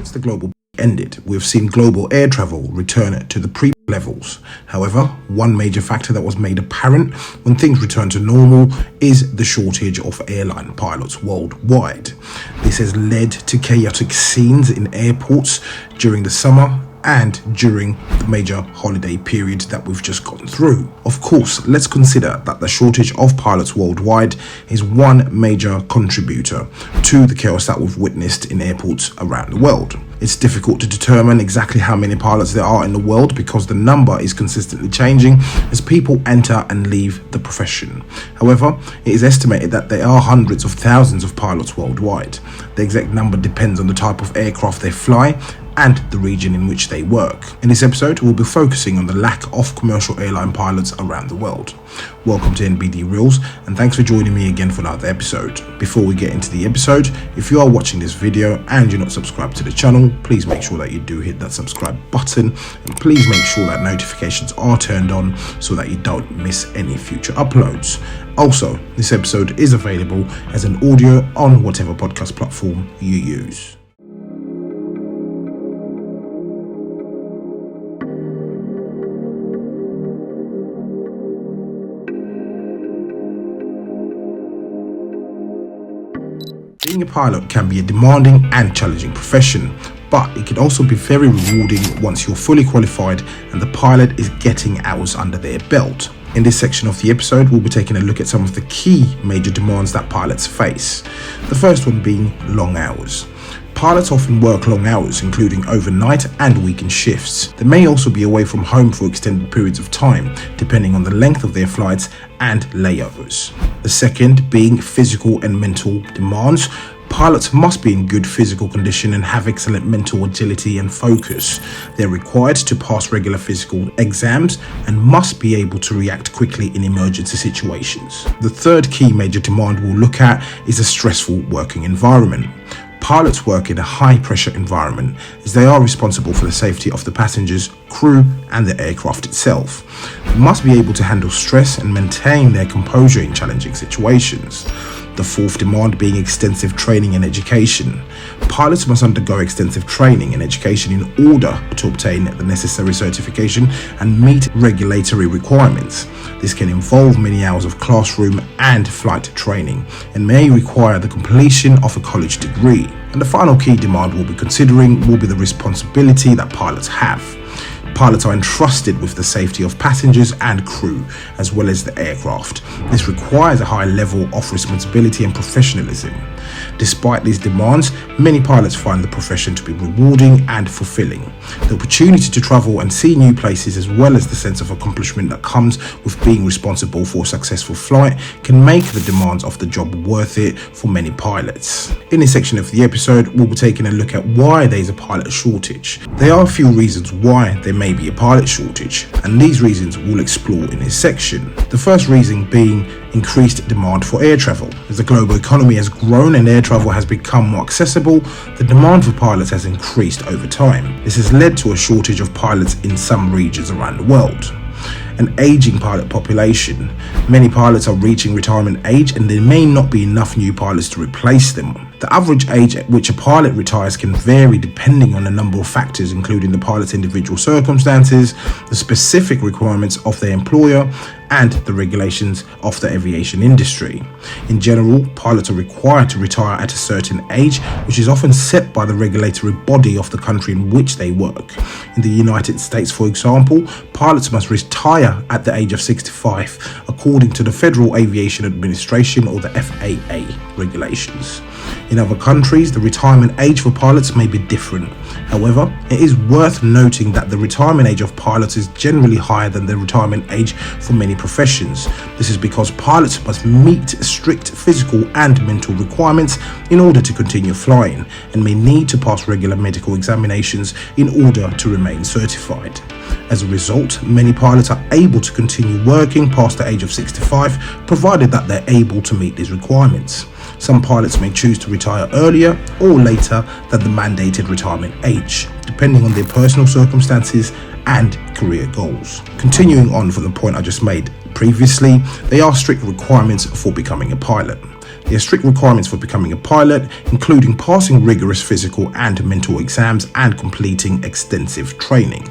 Since the global ended, we've seen global air travel return to the pre-levels. However, one major factor that was made apparent when things returned to normal is the shortage of airline pilots worldwide. This has led to chaotic scenes in airports during the summer and during the major holiday period that we've just gone through. Of course, let's consider that the shortage of pilots worldwide is one major contributor to the chaos that we've witnessed in airports around the world. It's difficult to determine exactly how many pilots there are in the world because the number is consistently changing as people enter and leave the profession. However, it is estimated that there are hundreds of thousands of pilots worldwide. The exact number depends on the type of aircraft they fly and the region in which they work. In this episode, we'll be focusing on the lack of commercial airline pilots around the world. Welcome to NBD Reels, and thanks for joining me again for another episode. Before we get into the episode, if you are watching this video and you're not subscribed to the channel, please make sure that you do hit that subscribe button, and please make sure that notifications are turned on so that you don't miss any future uploads. Also, this episode is available as an audio on whatever podcast platform you use. Being a pilot can be a demanding and challenging profession, but it can also be very rewarding once you're fully qualified and the pilot is getting hours under their belt. In this section of the episode, we'll be taking a look at some of the key major demands that pilots face. The first one being long hours. Pilots often work long hours, including overnight and weekend shifts. They may also be away from home for extended periods of time, depending on the length of their flights and layovers. The second being physical and mental demands. Pilots must be in good physical condition and have excellent mental agility and focus. They're required to pass regular physical exams and must be able to react quickly in emergency situations. The third key major demand we'll look at is a stressful working environment. Pilots work in a high-pressure environment as they are responsible for the safety of the passengers, crew, and the aircraft itself. They must be able to handle stress and maintain their composure in challenging situations. The fourth demand being extensive training and education. Pilots must undergo extensive training and education in order to obtain the necessary certification and meet regulatory requirements. This can involve many hours of classroom and flight training and may require the completion of a college degree. And the final key demand we'll be considering will be the responsibility that pilots have. Pilots are entrusted with the safety of passengers and crew, as well as the aircraft. This requires a high level of responsibility and professionalism. Despite these demands, many pilots find the profession to be rewarding and fulfilling. The opportunity to travel and see new places, as well as the sense of accomplishment that comes with being responsible for a successful flight, can make the demands of the job worth it for many pilots. In this section of the episode, we'll be taking a look at why there is a pilot shortage. There are a few reasons why there may be a pilot shortage, and these reasons we'll explore in this section. The first reason being increased demand for air travel. As the global economy has grown and air travel has become more accessible, the demand for pilots has increased over time. This has led to a shortage of pilots in some regions around the world. An aging pilot population. Many pilots are reaching retirement age and there may not be enough new pilots to replace them. The average age at which a pilot retires can vary depending on a number of factors, including the pilot's individual circumstances, the specific requirements of their employer, and the regulations of the aviation industry. In general, pilots are required to retire at a certain age, which is often set by the regulatory body of the country in which they work. In the United States, for example, pilots must retire at the age of 65, according to the Federal Aviation Administration or the FAA regulations. In other countries, the retirement age for pilots may be different. However, it is worth noting that the retirement age of pilots is generally higher than the retirement age for many professions. This is because pilots must meet strict physical and mental requirements in order to continue flying and may need to pass regular medical examinations in order to remain certified. As a result, many pilots are able to continue working past the age of 65, provided that they're able to meet these requirements. Some pilots may choose to retire earlier or later than the mandated retirement age, depending on their personal circumstances and career goals. Continuing on from the point I just made previously, there are strict requirements for becoming a pilot. There are strict requirements for becoming a pilot, including passing rigorous physical and mental exams and completing extensive training.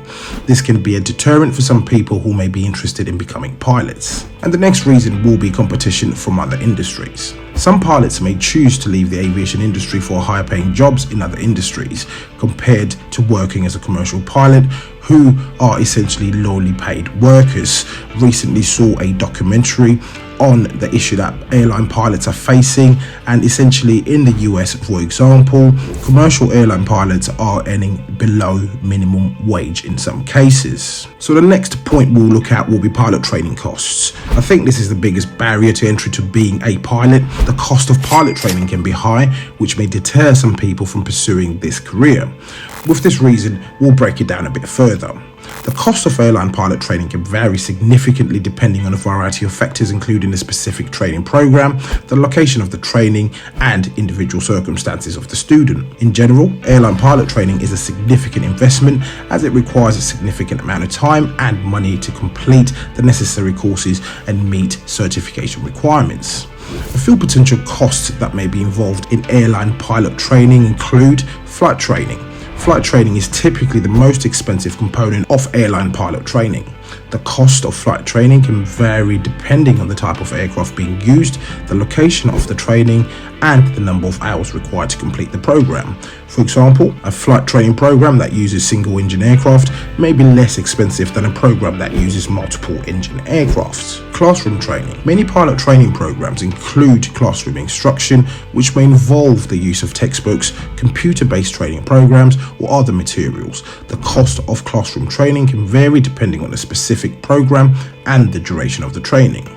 This can be a deterrent for some people who may be interested in becoming pilots. And the next reason will be competition from other industries. Some pilots may choose to leave the aviation industry for higher paying jobs in other industries compared to working as a commercial pilot, who are essentially lowly paid workers. Recently saw a documentary on the issue that airline pilots are facing, and essentially in the US, for example, commercial airline pilots are earning below minimum wage in some cases. So the next point we'll look at will be pilot training costs. I think this is the biggest barrier to entry to being a pilot. The cost of pilot training can be high, which may deter some people from pursuing this career. With this reason, we'll break it down a bit further. The cost of airline pilot training can vary significantly depending on a variety of factors, including the specific training program, the location of the training, and individual circumstances of the student. In general, airline pilot training is a significant investment as it requires a significant amount of time and money to complete the necessary courses and meet certification requirements. A few potential costs that may be involved in airline pilot training include flight training. Flight training is typically the most expensive component of airline pilot training. The cost of flight training can vary depending on the type of aircraft being used, the location of the training, and the number of hours required to complete the program. For example, a flight training program that uses single-engine aircraft may be less expensive than a program that uses multiple-engine aircraft. Classroom training. Many pilot training programs include classroom instruction, which may involve the use of textbooks, computer-based training programs, or other materials. The cost of classroom training can vary depending on the specific program and the duration of the training.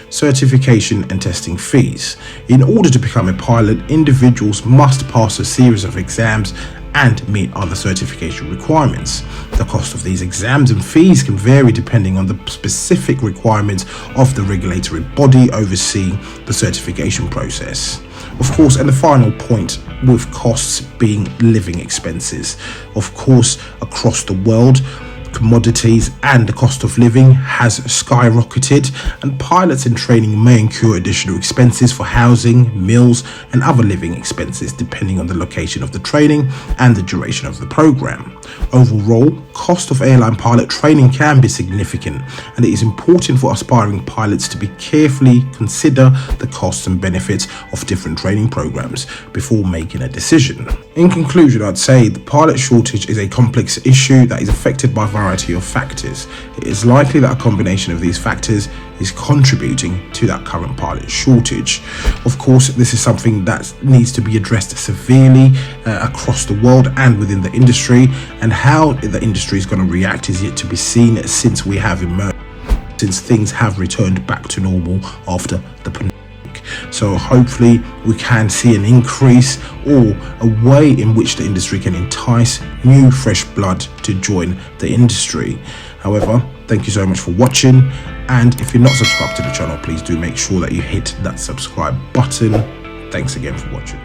Certification and testing fees. In order to become a pilot, individuals must pass a series of exams and meet other certification requirements. The cost of these exams and fees can vary depending on the specific requirements of the regulatory body overseeing the certification process. Of course, and the final point with costs being living expenses. Of course, across the world, commodities and the cost of living has skyrocketed, and pilots in training may incur additional expenses for housing, meals, and other living expenses depending on the location of the training and the duration of the program. Overall, cost of airline pilot training can be significant, and it is important for aspiring pilots to be carefully consider the costs and benefits of different training programs before making a decision. In conclusion, I'd say the pilot shortage is a complex issue that is affected by a variety of factors. It is likely that a combination of these factors is contributing to that current pilot shortage. Of course, this is something that needs to be addressed severely across the world and within the industry, and how the industry is going to react is yet to be seen, since things have returned back to normal after the pandemic. So hopefully we can see an increase or a way in which the industry can entice new fresh blood to join the industry. However, thank you so much for watching, and if you're not subscribed to the channel, please do make sure that you hit that subscribe button. Thanks again for watching.